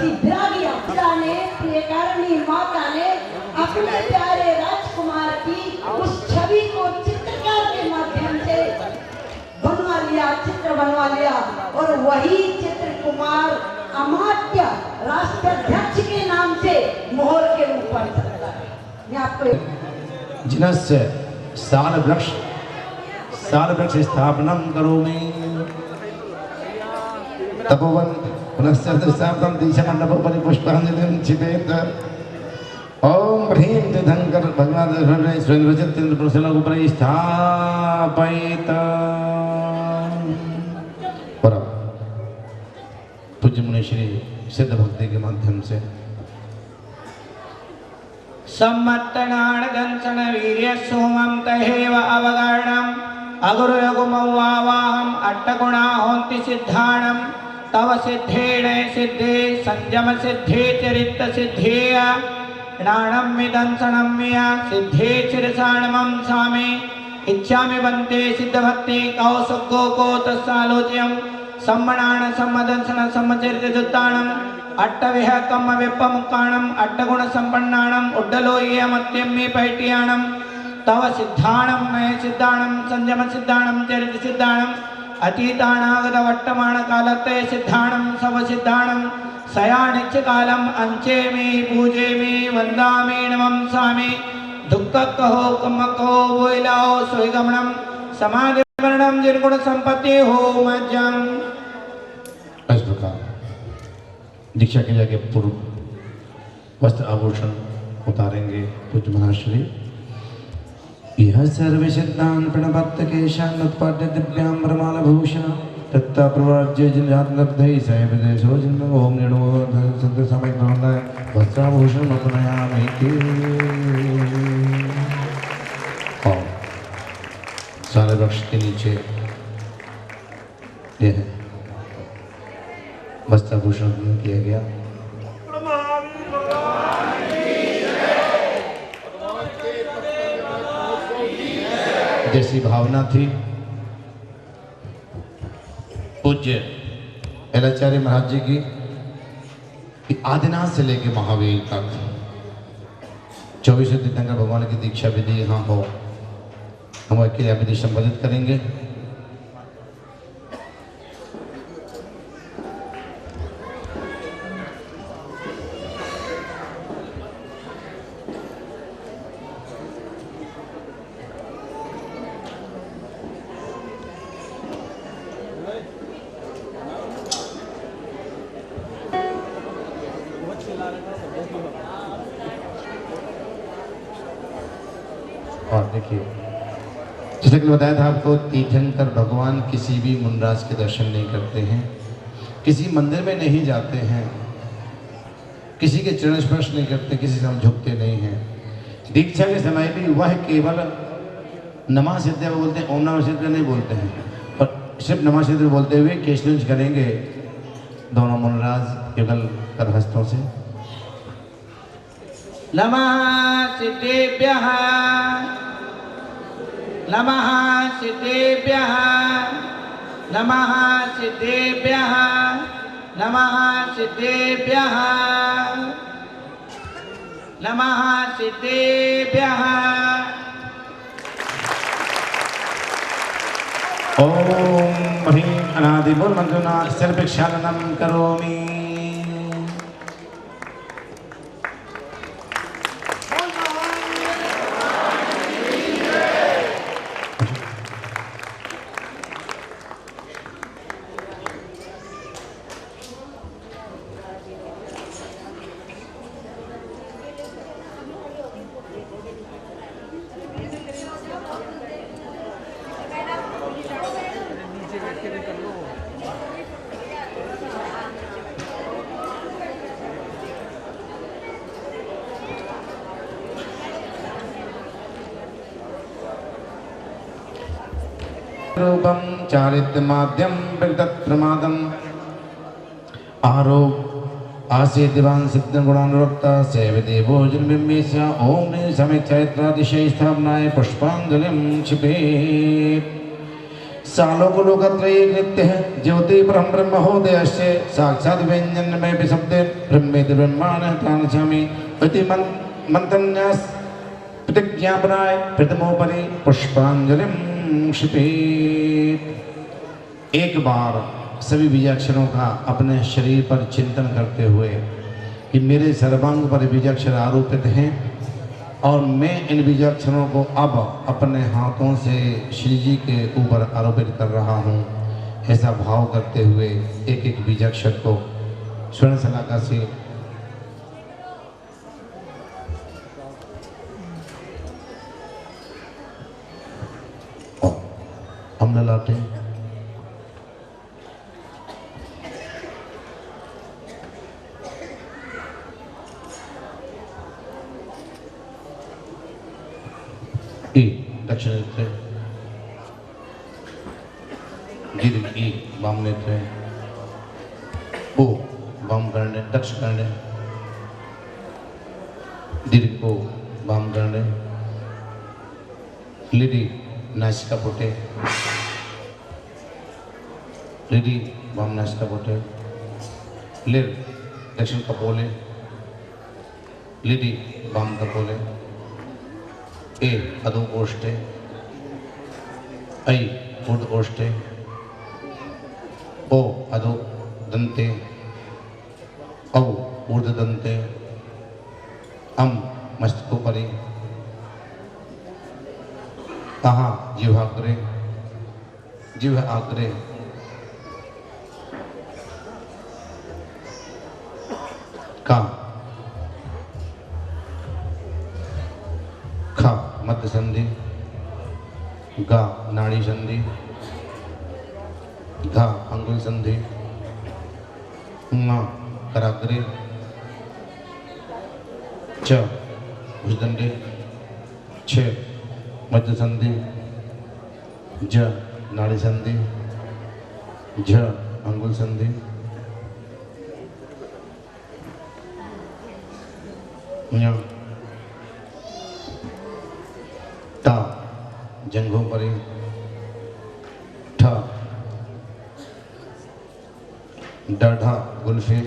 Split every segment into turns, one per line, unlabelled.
सी विरागी अप्सरा ने, प्रियकारिणी माता ने अपने प्यारे राजकुमार की उस छवि को चित्रकार के माध्यम से बनवा लिया, चित्र बनवा लिया और वही चित्र कुमार अमात्य राष्ट्राध्यक्ष के नाम से मोहर के ऊपर चलता है। मैं आपको
जिनस्य साल वृक्ष स्थापनम करोमि तपोवन पुनश्चर्दशाब्दं दीक्षामण्डपोपरि पुष्पाञ्जलिं क्षिपेत। ओम ह्रीं तीर्थंकर भगवान सुरेंद्रचित्तेन्द्र प्रसन्न उपरि स्थापयित। परम पूज्य मुनि श्री सिद्ध भक्ति के माध्यम से
सम्मत्तनाण दंसन वीर्य सोमं तहेव अवगर्णम अगुरुयगुमवाहम अट्टगुणा होन्ति सिद्धाणम तव सिद्धेण सिद्धे संयम सिद्धे चरित सिद्धेय नाणम विदंसनम मिया सिद्धे चिरसाणमं सामे इच्छामि वन्ते सिद्धभक्ति कौसुको को तस्सालोच्यं सम्मणाण सम्मदंसन सम्मचरित दुत्ताणम अट्टविह कम विप्पमुक्काणम अट्टगुण संपन्नाणम उड्डलोयमत्यं मे पैट्याणम तव सिद्धाणम मय सिद्धाणम संयम सिद्धाणम चरित सिद्धाणम अतीतानागत वर्तमान कालत्रय सिद्धाणम सव सिद्धाणम सयानिच कालम अंचे मे पूजे मे वंदामे नमं सामे दुःख कहो कम कहो वोइलाओ सोइगमनम समाधि वर्णम निर्गुण संपत्ति हो मज्जम।
इस प्रकार दीक्षा के जाके पूर्व वस्त्र आभूषण उतारेंगे पूज्य महाश्री। यह सर्व सिद्धांत प्रणपत्त केशान उत्पाद्य दिव्यां ब्रह्मालभूषण तत्ता प्रवर्ज्य जिनजात लब्धै सह विदेशो जिन्म ओम निर्णो संत समय प्रबंधाय वस्त्राभूषण अपनयामि ते। और सारे वृक्ष के नीचे यह है वस्त्राभूषण किया गया। जैसी भावना थी पूज्य एलाचार्य महाराज जी की कि आदिनाथ से लेकर महावीर तक 24 तीर्थंकर भगवान की दीक्षा विधि यहाँ हो, हम अकेले विधि संबोधित करेंगे। और देखिए जैसे कि बताया था आपको, तीर्थंकर भगवान किसी भी मुनराज के दर्शन नहीं करते हैं, किसी मंदिर में नहीं जाते हैं, किसी के चरण स्पर्श नहीं करते, किसी से हम झुकते नहीं हैं। दीक्षा के समय भी वह केवल नमः सिद्धे बोलते हैं, ओम नमः सिद्धे नहीं बोलते हैं, और सिर्फ नमः सिद्धे बोलते हुए केशनिंज करेंगे दोनों मुनराज युगल कर हस्तों से।
नमः सिद्धेभ्यः नमः सिद्धेभ्यः नमः सिद्धेभ्यः नमः सिद्धेभ्यः नमः सिद्धेभ्यः।
ओम ह्रीं अनादिमूल मंत्रुना सर्वक्षालनं करोमि। रूपम चारित्रमाद्यम प्रमादम आरोप आसे दिवान सिद्ध गुणानुरक्ता सेवते भोजन बिंबेस्या ओम समिक चैत्रातिशय स्थापनाय पुष्पांजलिं क्षिपेत्। सालोकलोकत्रये कृत्य ज्योति परम ब्रह्म होदयस्य साक्षात् व्यंजन में विशब्दे ब्रह्मेति ब्रह्माणः प्राणिनामी इति मंत्रन्यास प्रतिज्ञापनाय प्रथमोपरि पुष्पांजलिं क्षिपेत्। एक बार सभी बीजाक्षरों का अपने शरीर पर चिंतन करते हुए कि मेरे सर्वांग पर बीजाक्षर आरोपित हैं और मैं इन बीजाक्षरों को अब अपने हाथों से श्री जी के ऊपर आरोपित कर रहा हूँ, ऐसा भाव करते हुए एक एक बीजाक्षर को स्वर्ण शलाका से हम ललाटे ई दक्षिण नेत्र दीर्घ ई वाम नेत्र ओ वाम करने दक्ष करने दीर्घ ओ वाम करने लिरी नासिका पोटे लिरी वाम नासिका पोटे लिर दक्षिण कपोले लिरी वाम कपोले ए अधो ओष्ठे ऐ ऊर्ध ओष्ठे ओ अधो दंते औ ऊर्ध दंते अम मस्तकोपरि कहा जिह्वाग्रे जिह्व आग्रे का खा मध्य संधि गा नाड़ी संधि घा अंगुल संधि ङ कराग्रे च भुजदंडे छ मध्य संधि ज नाड़ी संधि झ अंगुल संधि ञ टा जंघों परि ठ डाढ़ा गुल्फे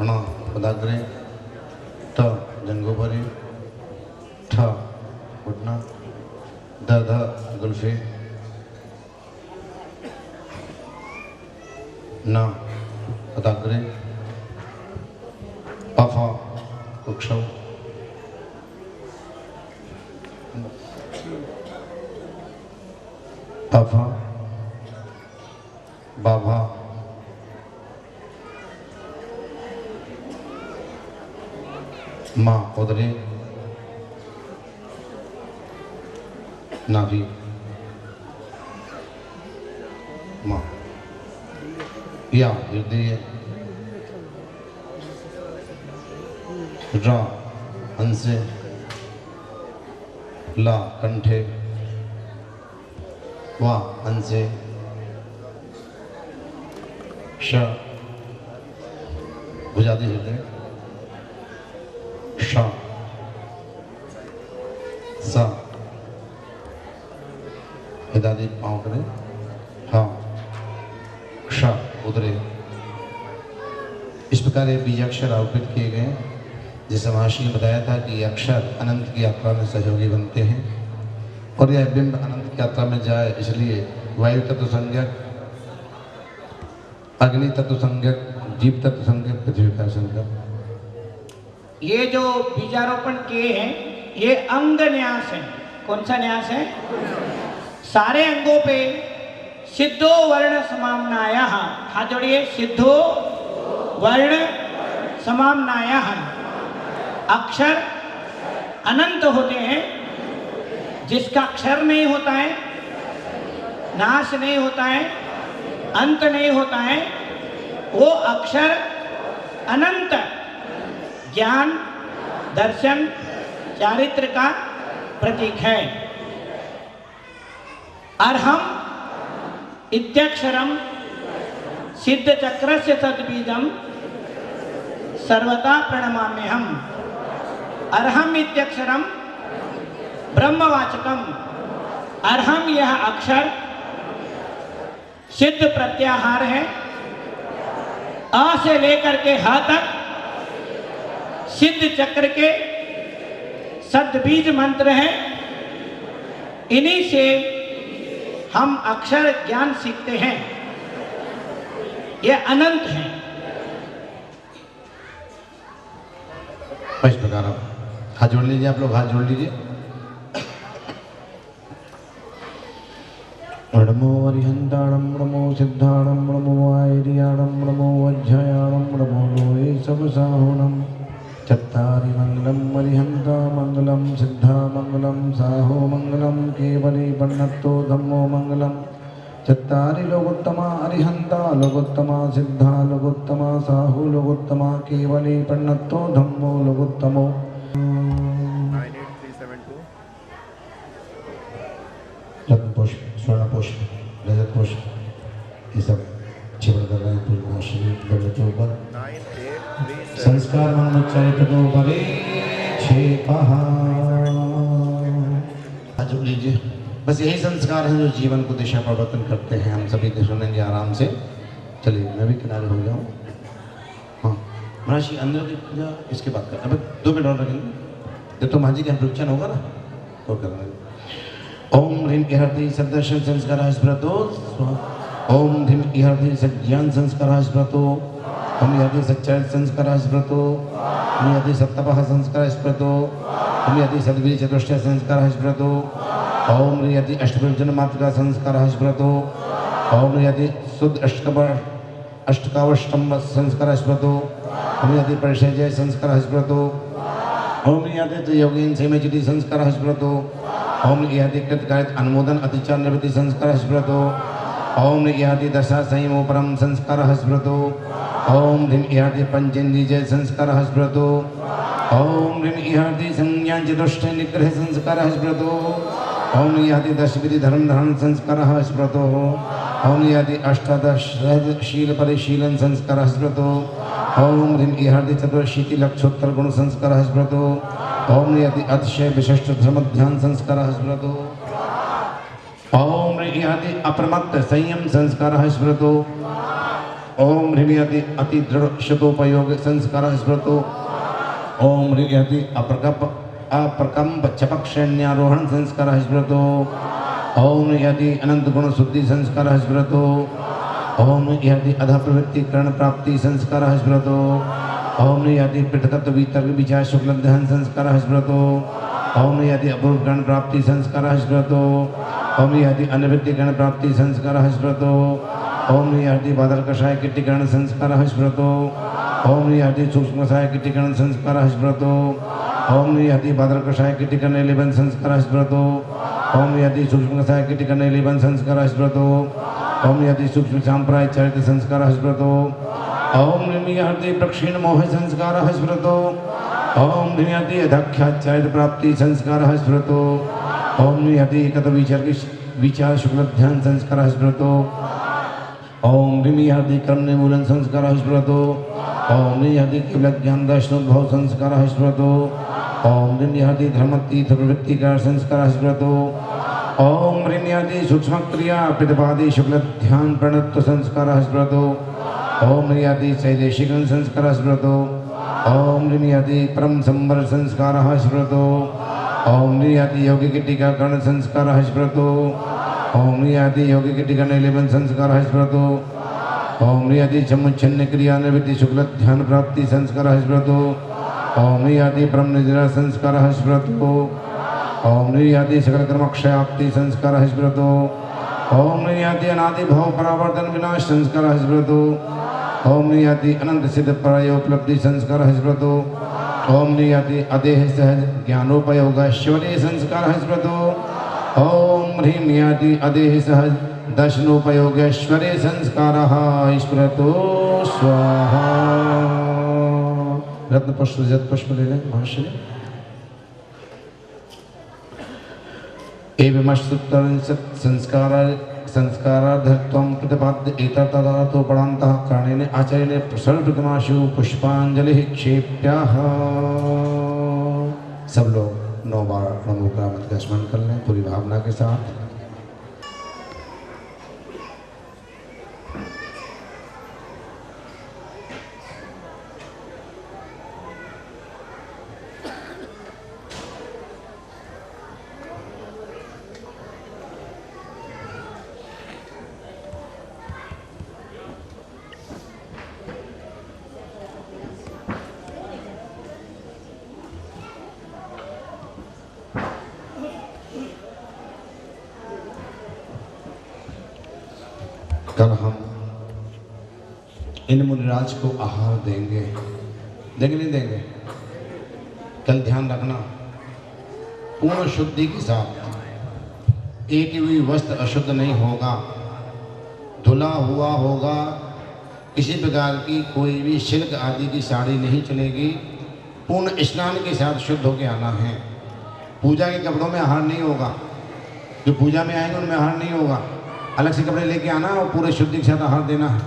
ण पदाग्रे त जंघों परि ठ घुटना द गुल्फे न पदाग्रे पफा कुक्षौ पफा बाभा माँ उदरे नाभि माँ या हृदय रा अंसे ला कंठे वा अंसे श भुजादि हृदय श सा हिदादि पाँव करे हाँ श उदरे। इस प्रकार ये बीजाक्षर आरोपित किए गए, जैसे महर्षि ने बताया था कि अक्षर अनंत की यात्रा में सहयोगी बनते हैं और यह बिंब अनंत की यात्रा में जाए, इसलिए वायु तत्व संज्ञक, अग्नि तत्व संज्ञक, जीव तत्व संज्ञक, पृथ्वी का संज्ञक।
ये जो बीजारोपण किए हैं ये अंग न्यास है। कौन सा न्यास है? सारे अंगों पे सिद्धो वर्ण समाम्नाया, हाथ जोड़िए, सिद्धो वर्ण समाम्नाया। अक्षर अनंत होते हैं, जिसका अक्षर नहीं होता है, नाश नहीं होता है, अंत नहीं होता है, वो अक्षर अनंत ज्ञान, दर्शन, चारित्र का प्रतीक है। अर्हम इत्यक्षरम सिद्ध चक्रस्य तद्बीजम सर्वदा प्रणमाम्यहम। अर्हम इत्यक्षरम ब्रह्मवाचकम अर्हम यह अक्षर सिद्ध प्रत्याहार है। अ से लेकर के ह तक सिद्ध चक्र के सद्बीज मंत्र हैं। इन्हीं से हम अक्षर ज्ञान सीखते हैं। ये अनंत हैं।
इस प्रकार आप हाथ जोड़ लीजिए, आप लोग हाथ जोड़ लीजिए। नमो अरिहंताणं नमो सिद्धाणं नमो आयर्याणं नमो वज्रयाणं नमो लोये सबसाहुणं चत्तारि मंगलम अरिहंता मंगलम सिद्धा मंगलम साहो मंगलम केवली पन्नत्तो धम्मो मंगलम चत्तारि लोकोत्तमा अरिहंता लोकोत्तमा सिद्धा लोकोत्तमा साहो लोकोत्तमा केवली पन्नत्तो धम्मो लोकोत्तमो।
98372
रत्न पुष्प, स्वर्ण पुष्प, रजत पुष्प, ये सब छिपड़ कर रहे हैं पूर्ण शरीर बल्ले के ऊपर।
9837
संस्कार मन उच्चारित दो बड़े छे पहाड़। हाथ जोड़ लीजिए। बस यही संस्कार हैं जो जीवन को दिशा परिवर्तन करते हैं। हम सभी को सुनेंगे आराम से। चलिए मैं भी किनारे हो जाऊँ। हाँ महर्षि अंदर की पूजा इसके बाद कर। अब 2 मिनट और रखेंगे जब तो महाजी का प्रवचन होगा ना तो करेंगे। ओम ह्रीम इहर्ति सदर्शन संस्कार स्मृतो। ओम ह्रीम इहर्ति सज्ञान संस्कार स्मृतो। ओम इहर्ति सच्चरित संस्कार स्मृतो। ओम इहर्ति सत्तपः संस्कार स्मृतो। ओम इहर्ति सद्वीर चतुष्टय संस्कार स्मृतो। ओम इहर्ति अष्टभुजन मातृका संस्कार स्मृतो। ओम इहर्ति शुद्ध अष्टकावष्टम संस्कार स्मृतो। ओम इहर्ति परिषय संस्कार स्मृतो। ओम इहर्ति योगीन सेमचिति संस्कार स्मृतो। ओम इहर्ति कृतकारित अनुमोदन अतिचार निवृत्ति संस्कार स्मृतो। ओम इहर्ति दशा संयमो परम संस्कार स्मृतो। ओम ह्रीम इहर्ति पंचेन्द्रिय संस्कार स्मृतो। ओम ह्रीम इहर्ति संज्ञान चतुष्ट निग्रह संस्कार स्मृतो। ओम इहर्ति दशविधि धर्म धारण संस्कार स्मृतो। ओम इहर्ति अष्टादश शील परिशीलन संस्कार स्मृतो। ओम ह्रीम इहर्ति चतुर्शीति लक्षोत्तर गुण संस्कार स्मृतो। ओम इहर्ति अतिशय विशिष्ट धर्म ध्यान संस्कार स्मृतो। ओम ह्रीम इहर्ति अप्रमत्त संयम संस्कार स्मृतो। ओम ह्रीम इहर्ति अति दृढ़ शतोपयोग संस्कार स्मृतो। ओम ह्रीम इहर्ति अप्रकंप चपक सैन्यारोहण संस्कार स्मृतो। ओम इहर्ति अनंत गुण शुद्धि संस्कार स्मृतो। ओम इहर्ति अध प्रवृत्ति कर्ण प्राप्ति संस्कार स्मृतो। ओम इहर्ति पृथकत्व वितर्क विचार शुक्ल ध्यान संस्कार स्मृतो। ओम इहर्ति अपूर्व गण प्राप्ति संस्कार स्मृतो। ओम इहर्ति अनिवृत्ति गण प्राप्ति संस्कार स्मृतो। ओम इहर्ति बादल कषाय कीर्तिकरण संस्कार स्मृतो। ओम इहर्ति सूक्ष्म कषाय कीर्तिकरण संस्कार स्मृतो। ओम इहर्ति बादल कषाय कीर्तिकरण लेबन संस्कार स्मृतो। ओम इहर्ति सूक्ष्म कषाय कीर्तिकरण लेबन संस्कार स्मृतो। ओम इहर्ति सूक्ष्म सांप्राय चरित संस्कार स्मृतो। ओम इहर्ति प्रक्षीण मोह संस्कार स्मृतो। ओम इहर्ति अधख्याचारित प्राप्ति संस्कार स्मृतो। ओम इहर्ति एकत विचार शुक्ल ध्यान संस्कार स्मृतो। ओम इहर्ति कर्म निर्मूलन संस्कार स्मृतो। ओम इहर्ति केवल ज्ञान दर्शनोद्भव संस्कार स्मृतो। ओम इहर्ति धर्मतीर्थ प्रवृत्ति का संस्कार स्मृतो। ओम इहर्ति सूक्ष्म क्रिया प्रतिपादि शुक्ल ध्यान प्रणत्व संस्कार स्मृतो। ओम इहर्ति शैलेशिक संस्कार स्मृतो। ओम इहर्ति परम संवर संस्कार स्मृतो। ओम इहर्ति यौगिक टीकाकरण संस्कार स्मृतो। ओम इहर्ति यौगिक टीकाकरण लेबन संस्कार स्मृतो। ओम इहर्ति समुच्छन्न क्रिया निवृत्ति शुक्ल ध्यान प्राप्ति संस्कार स्मृतो। ओम इहर्ति परम निद्रा संस्कार स्मृतो। ओम इहर्ति सकल कर्म क्षयाप्ति संस्कार स्मृतो। ओम इहर्ति अनादि भव परावर्तन विनाश संस्कार स्मृतो। ओम इहर्ति अनंत सिद्ध पर्याय उपलब्धि संस्कार स्मृतो। ओम इहर्ति अदेह सहज ज्ञानोपयोग ऐश्वर्य संस्कार स्मृतो। ओम ह्रीम इहर्ति अदेह सहज दर्शनोपयोग ऐश्वर्य संस्कार स्मृतो स्वाहा। रत्न पुष्प रजत पुष्प ले लें महर्षि। संस्काराधत्वं प्रतिपाद्य एतत्तदातो परान्तः कारणेन आचार्येण सर्वप्रथमाशु पुष्पांजलि क्षेप्याः। सब लोग 9 बार नमो का मंत्र का स्मरण कर लें पूरी भावना के साथ। कल हम इन मुनिराज को आहार देंगे, देंगे नहीं देंगे? कल ध्यान रखना, पूर्ण शुद्धि के साथ, एक भी वस्त्र अशुद्ध नहीं होगा, धुला हुआ होगा, किसी प्रकार की कोई भी सिल्क आदि की साड़ी नहीं चलेगी, पूर्ण स्नान के साथ शुद्ध होकर आना है। पूजा के कपड़ों में आहार नहीं होगा, जो पूजा में आएंगे उनमें आहार नहीं होगा, अलग से कपड़े लेके आना और पूरे शुद्धि के साथ आहार देना है।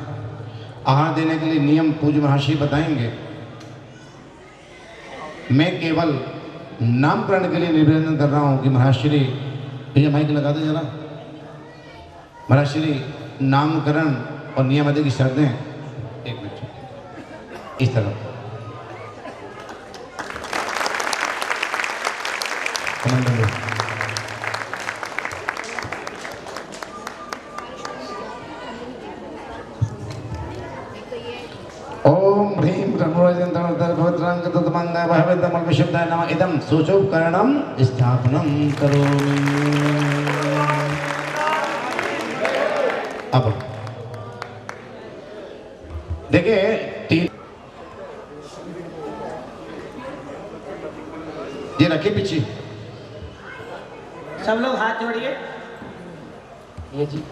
आहार देने के लिए नियम पूज्य महर्षि बताएंगे। मैं केवल नामकरण के लिए निवेदन कर रहा हूँ कि महर्षि, भैया माइक लगा दे जरा, महर्षि नामकरण और नियम आदि की शर्तें, एक मिनट इस तरह ओम ह्रीं भद्रंग विशुद्धाय नमः। इदं शुचोपकरणं स्थापनं करोमि। अब देखिए, ये रखे पीछे,
सब लोग हाथ जोड़िए।
ये जी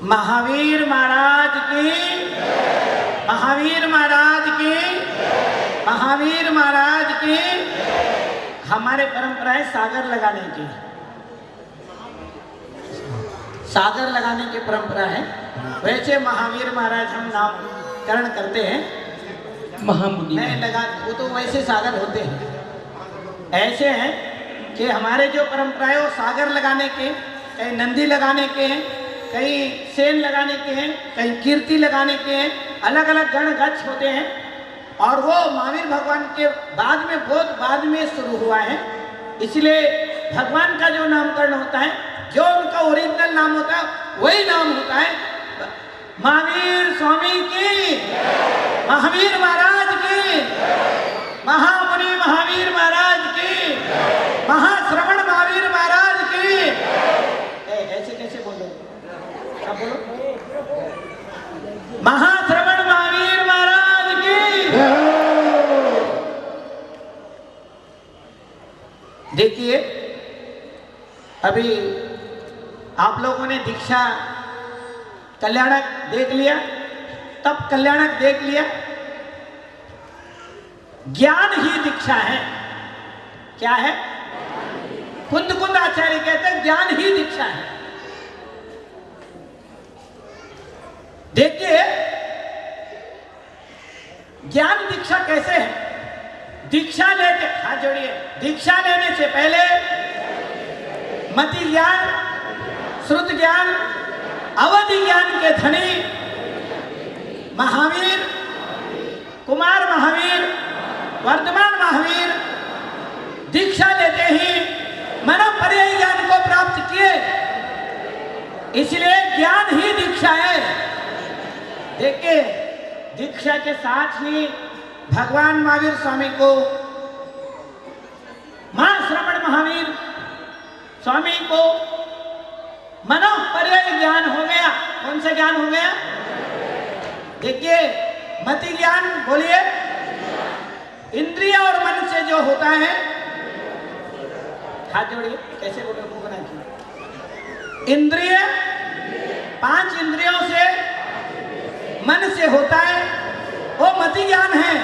महावीर महाराज की, महावीर महाराज की, महावीर महाराज की। हमारे परंपरा है सागर लगाने की, सागर लगाने की परंपरा है। वैसे महावीर महाराज हम नामकरण करते हैं,
महामुनि
नहीं लगा, वो तो वैसे सागर होते हैं। ऐसे हैं कि हमारे जो परंपरा है वो सागर लगाने के, कहीं नंदी लगाने के हैं, कहीं सेन लगाने के हैं, कहीं कीर्ति लगाने के हैं, अलग अलग गण गच्छ होते हैं। और वो महावीर भगवान के बाद में, बहुत बाद में शुरू हुआ है। इसलिए भगवान का जो नामकरण होता है, जो उनका ओरिजिनल नाम होता है वही नाम होता है। महावीर स्वामी की, महावीर महाराज की, महामुनि महावीर महाराज की, महाश्रवण महावीर महाराज की। ऐसे कैसे बोलो, क्या बोलो? महाश्रवण महावीर महाराज की। देखिए, अभी आप लोगों ने दीक्षा कल्याणक देख लिया, तब कल्याणक देख लिया। ज्ञान ही दीक्षा है। क्या है? कुंद कुंद आचार्य कहते हैं ज्ञान ही दीक्षा है। देखिए, ज्ञान दीक्षा कैसे है? दीक्षा लेके, हाथ जोड़िए, दीक्षा लेने से पहले मति ज्ञान, श्रुत ज्ञान, अवधि ज्ञान के धनी महावीर, कुमार महावीर, वर्तमान महावीर दीक्षा लेते ही मनोपर्यायी ज्ञान को प्राप्त किए। इसलिए ज्ञान ही दीक्षा है। देखिए, दीक्षा के साथ ही भगवान महावीर स्वामी को महाश्रवण महावीर स्वामी को मनोपर्यायी ज्ञान हो गया। कौन सा ज्ञान हो गया? देखिए, मति ज्ञान, बोलिए, इंद्रिय और मन से जो होता है, हाथ जोड़िए, कैसे बोले, मुंह बना के। इंद्रिय, 5 इंद्रियों से, मन से होता है, वो मति ज्ञान है।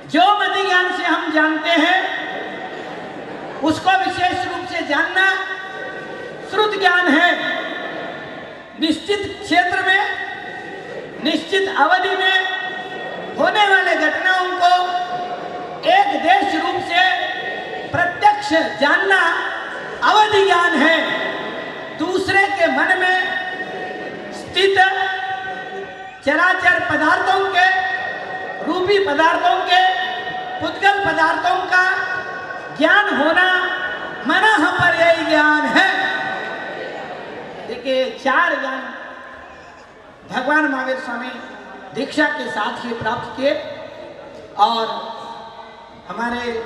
जो मति ज्ञान से हम जानते हैं उसको विशेष रूप से जानना श्रुत ज्ञान है। निश्चित क्षेत्र में, निश्चित अवधि में होने वाले घटनाओं को एक देश रूप से प्रत्यक्ष जानना अवधि ज्ञान है। दूसरे के मन में स्थित चराचर पदार्थों के, रूपी पदार्थों के, पुद्गल पदार्थों का ज्ञान होना मनोपर्यायी ज्ञान है। देखिए, 4 ज्ञान भगवान महावीर स्वामी दीक्षा के साथ ही प्राप्त किए। और हमारे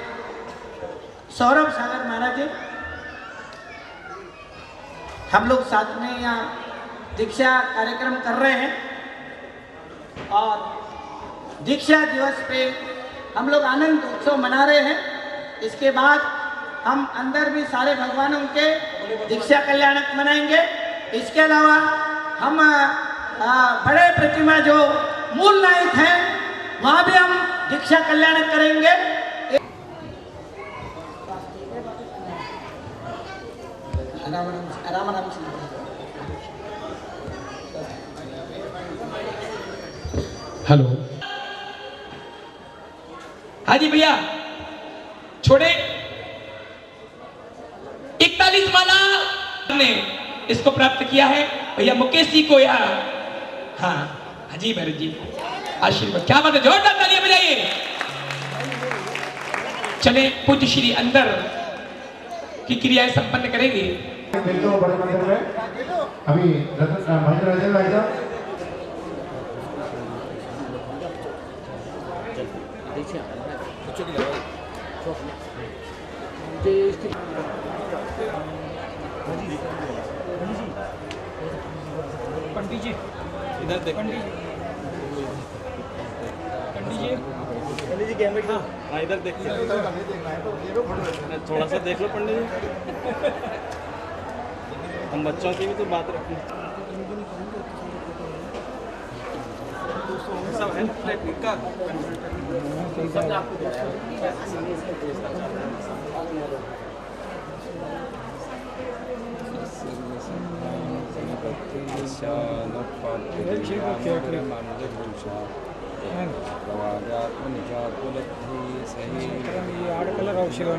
सौरभ सागर महाराज जी, हम लोग साथ में यहाँ दीक्षा कार्यक्रम कर रहे हैं और दीक्षा दिवस पे हम लोग आनंद उत्सव मना रहे हैं। इसके बाद हम अंदर भी सारे भगवानों के दीक्षा कल्याणक मनाएंगे। इसके अलावा हम बड़े प्रतिमा जो मूल नायक हैं वहाँ भी हम दीक्षा कल्याणक करेंगे। राम राम सिंह।
हेलो। हाँ जी भैया, छोड़े 41 माला ने इसको प्राप्त किया है भैया मुकेश जी को यार। हाँ जी भैरव जी आशीर्वाद, क्या बात है, जोरदार तालियां बजाइए। चले पूज्य श्री अंदर की क्रियाएं संपन्न करेंगे।
बड़े मंदिर में अभी महेंद्र राजन भाई साहब
पंडित जी इधर देख, पंडित जी कैमरे, हाँ इधर देख, थोड़ा सा देख लो पंडित जी। हम बच्चों की भी तो बात रखें। सब है का सब आपको ఆడపిల్ల రౌషిలో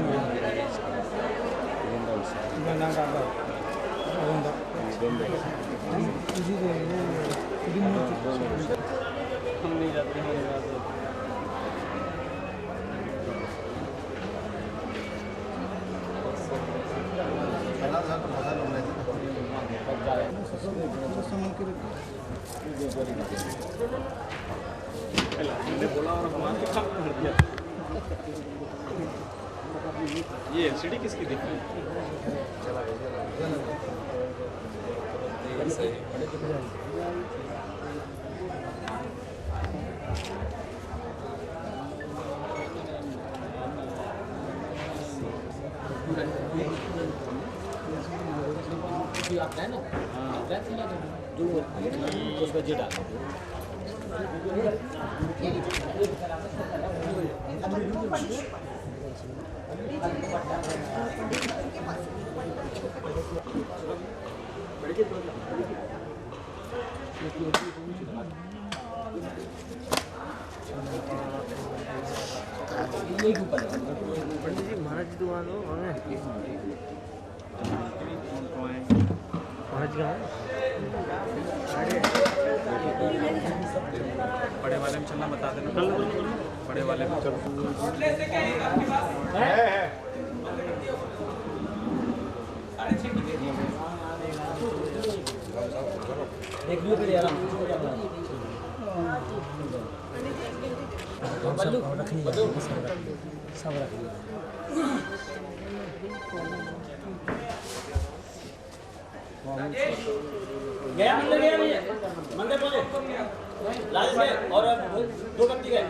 बोला और हमारे काम कर दिया। ये एलसीडी किसकी दिख रही है ना? जो उसमें जी डाल पंडित जी महाराज जी दुआ दो महाराज का बड़े वाले में चलना बता देना, बड़े वाले में चलो। देख लो फिर यार सब रख गया मंदिर, गया मंदिर बोले लाल से और 2 व्यक्ति गए।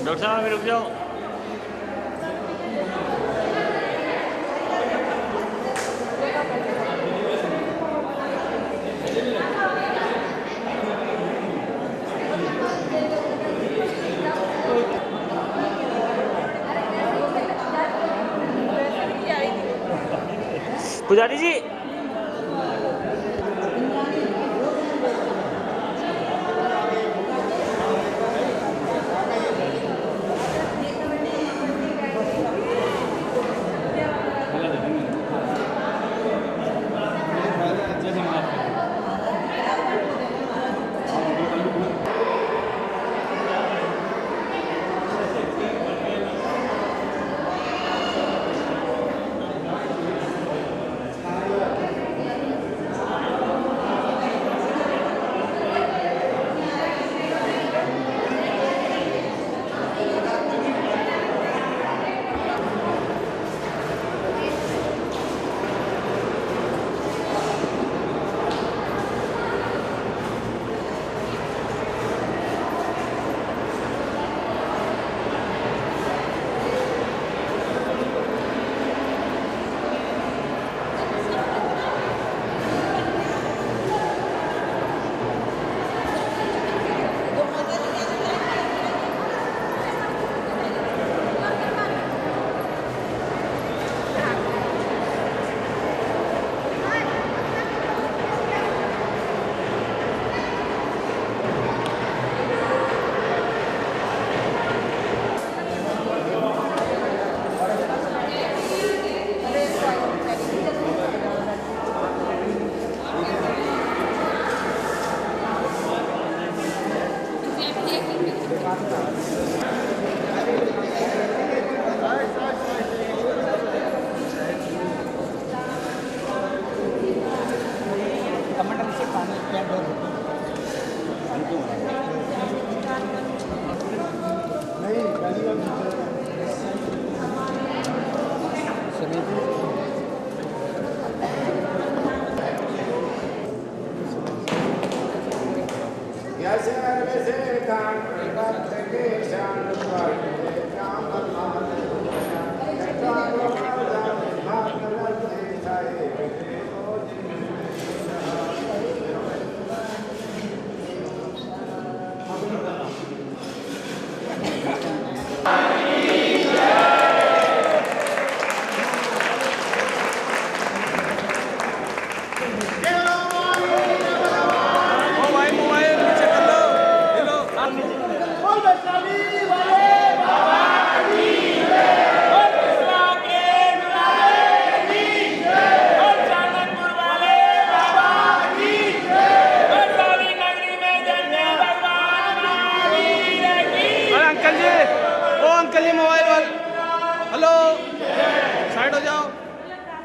डॉक्टर साहब रुक जाओ। पुजारी जी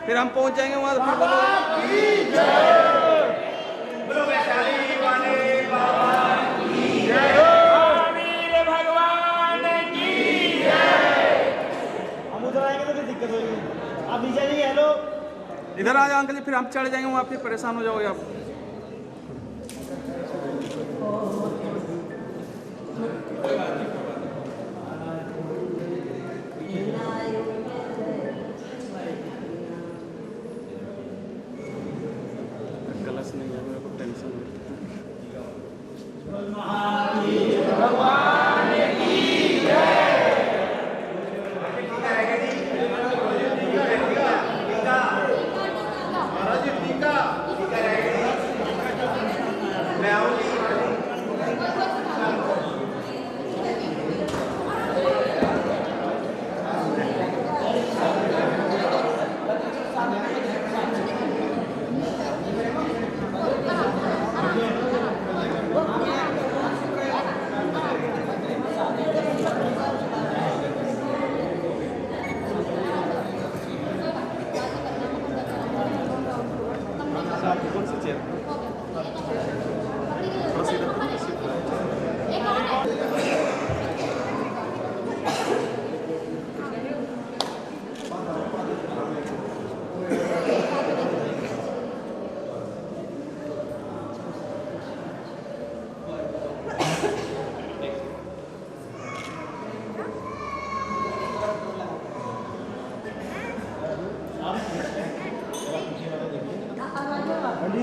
फिर हम पहुंच जाएंगे वहां फिर बोलो
भगवान की हम उधर आएंगे तो दिक्कत होगी। आप नीचे नहीं हेलो
इधर आ जाओ अंकल जी, फिर हम चढ़ जाएंगे वहां, फिर परेशान हो जाओगे आप। कलश नहीं है, मेरे को टेंशन है।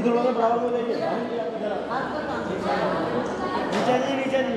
थोड़ा सा बराबर हो जाइए नीचे जी नीचे जी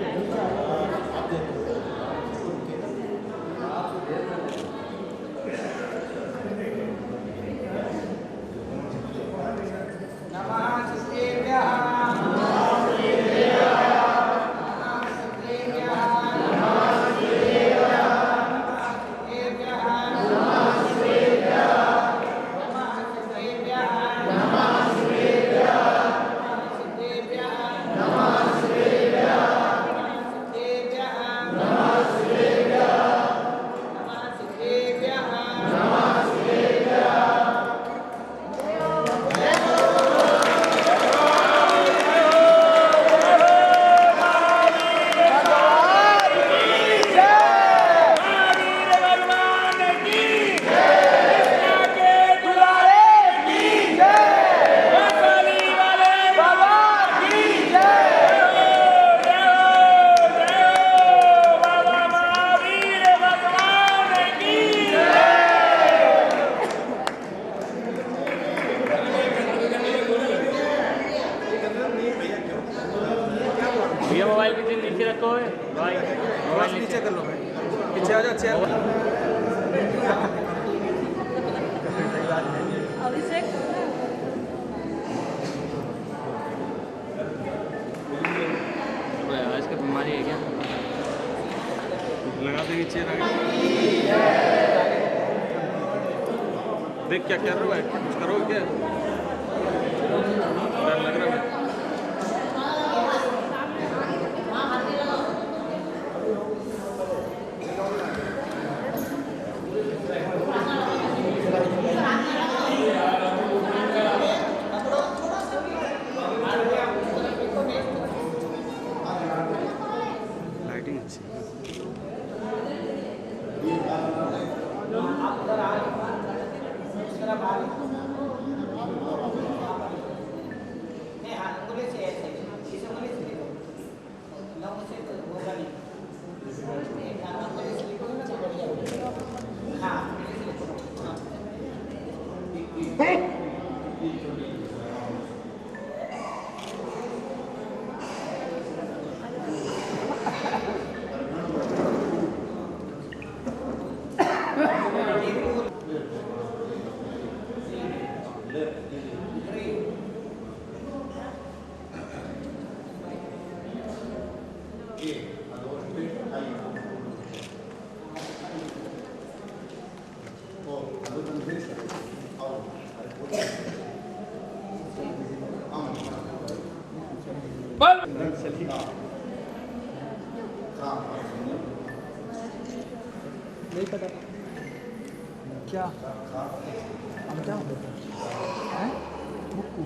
भैया मोबाइल पीछे नीचे रखो है भाई, मोबाइल
नीचे कर लो भाई, पीछे आ जाओ चेयर।
अभिषेक
इसका बीमारी है क्या?
लगा देगी चेयर आगे। देख क्या कर रहे हो, कुछ करोगे क्या? डर लग रहा है।
बोल
नहीं पता क्या हम क्या हैं मुक्कू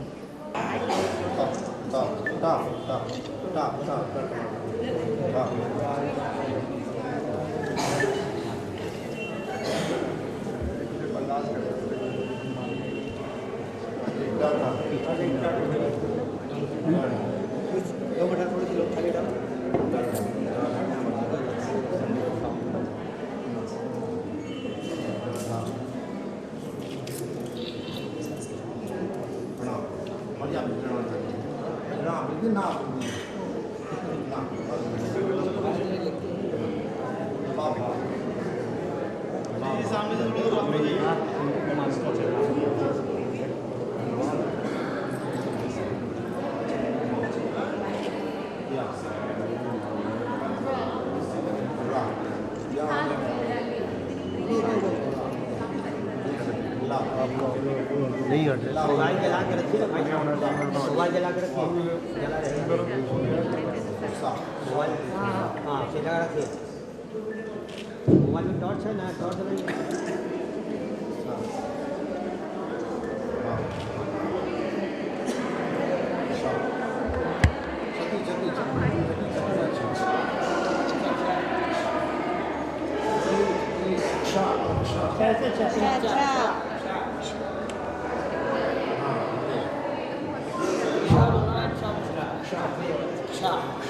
नहीं हट रहा मोबाइल जला के रखिए ना मोबाइल जला के रखिए जला रहेगा मोबाइल हाँ से लगा रखिए मोबाइल में टॉर्च है ना टॉर्च लगाइए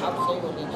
आप सही बोलिए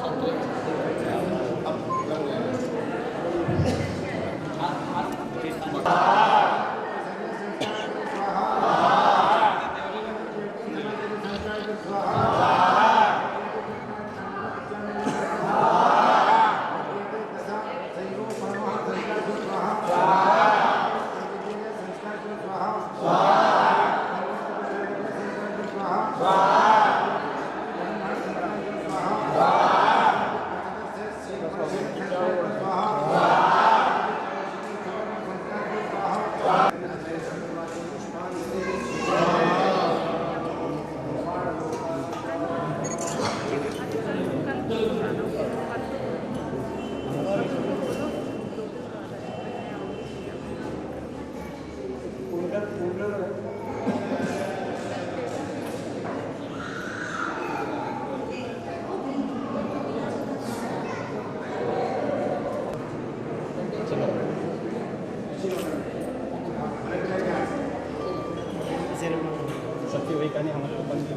सत्य वही कहने हमारे को बंद किया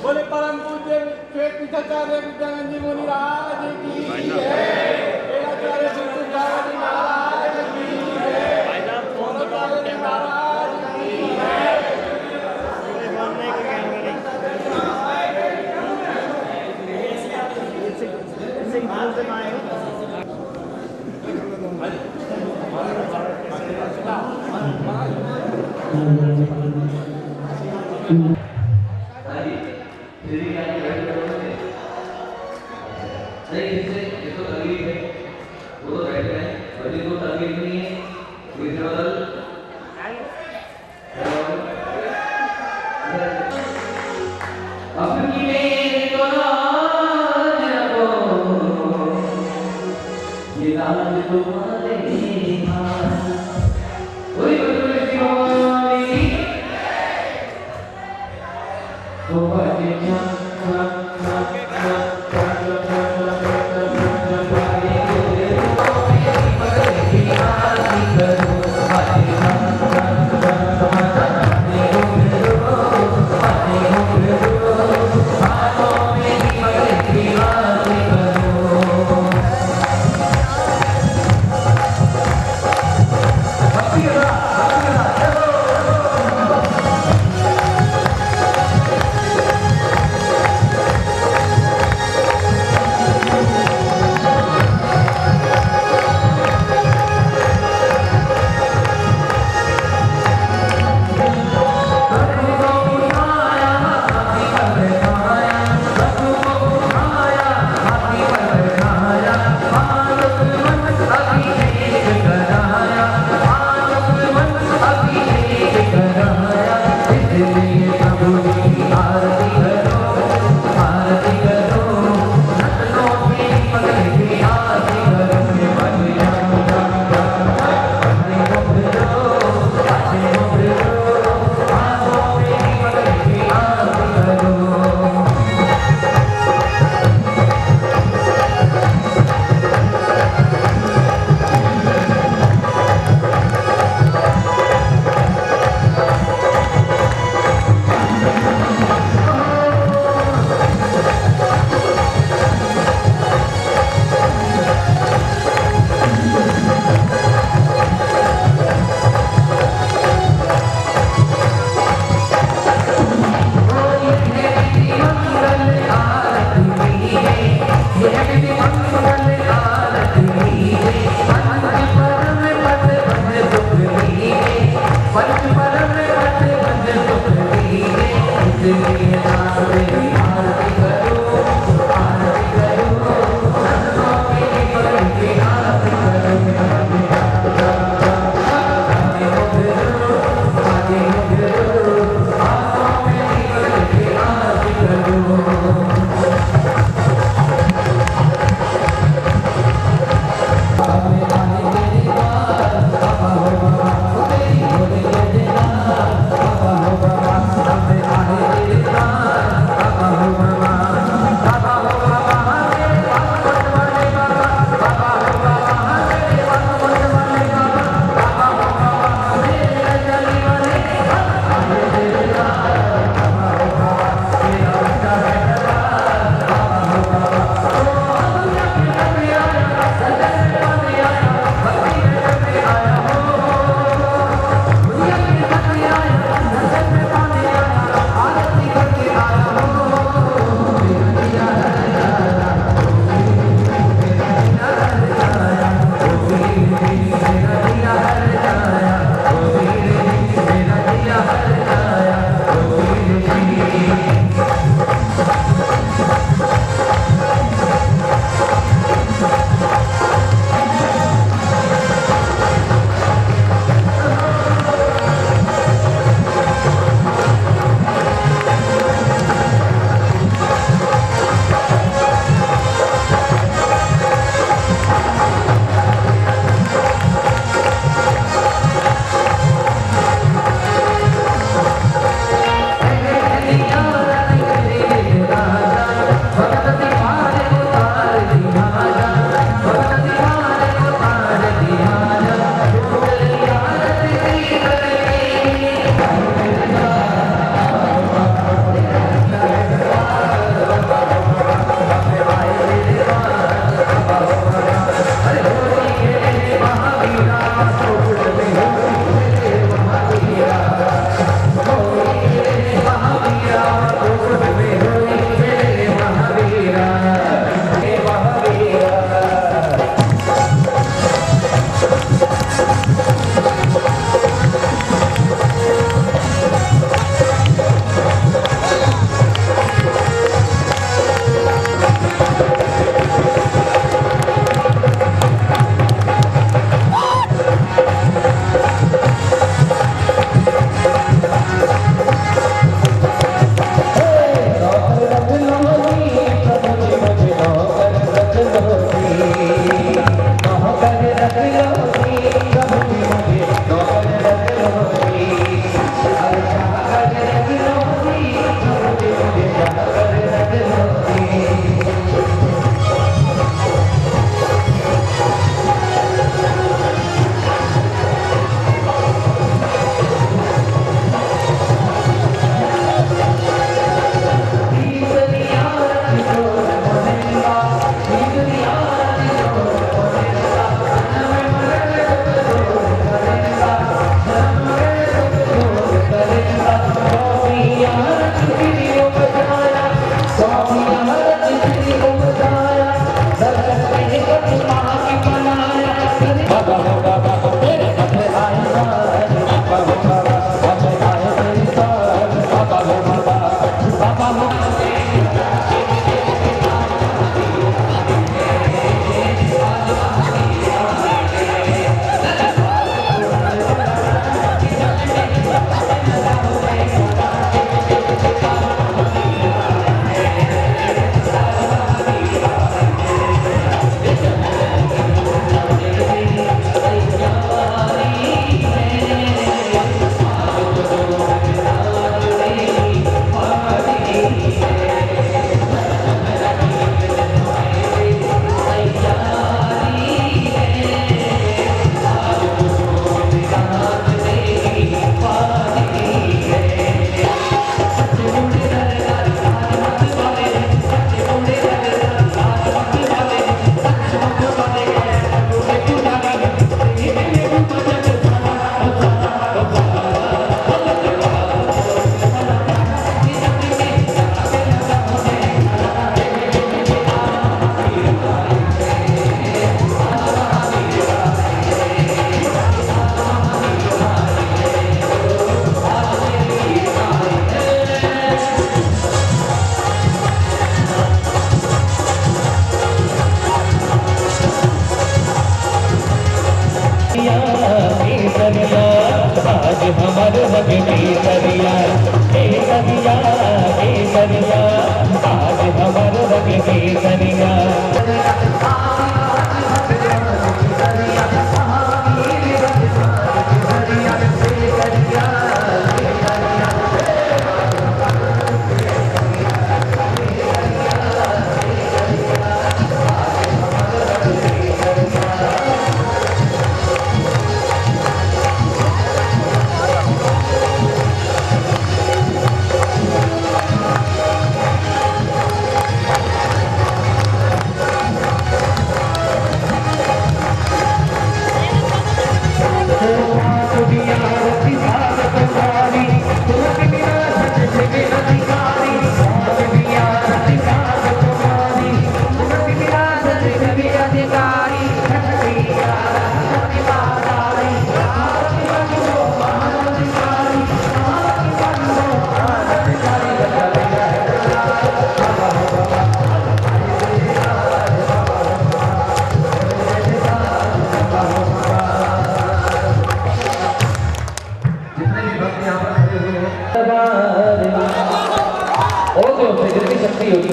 बोले परम पूज्य श्वेत पीठाचार्य विद्यानंद जी मुनि महाराज की जय आचार्य श्री तुलसीदास जी महाराज की जय
भाई साहब फोन दबाओ कैमरा
महाराज की जय
बोलने के कैमरा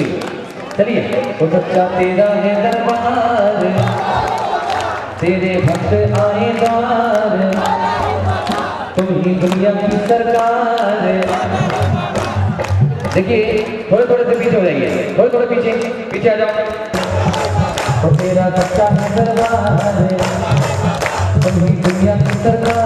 कोई। चलिए, वो सच्चा तेरा है दरबार, तेरे भक्त आए द्वार, तुम ही दुनिया की सरकार। देखिए, थोड़े थोड़े से पीछे हो जाइए, थोड़े थोड़े पीछे आ जाओ। तो तेरा सच्चा है दरबार, तुम ही दुनिया की सरकार।